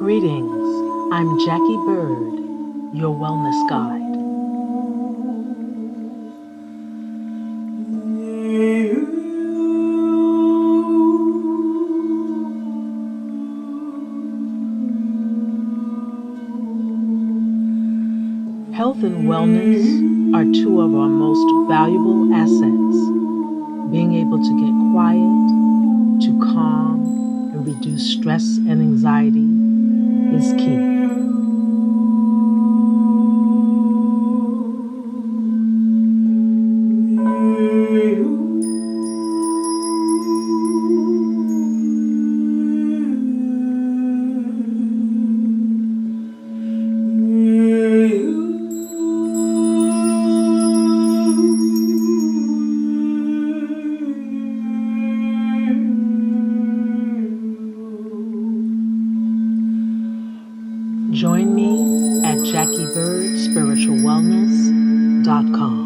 Greetings, I'm Jackie Bird, your wellness guide. Health and wellness are two of our most valuable assets. Being able to get quiet, to calm, and reduce stress and anxiety is key. Join me at JackieBirdSpiritualWellness.com.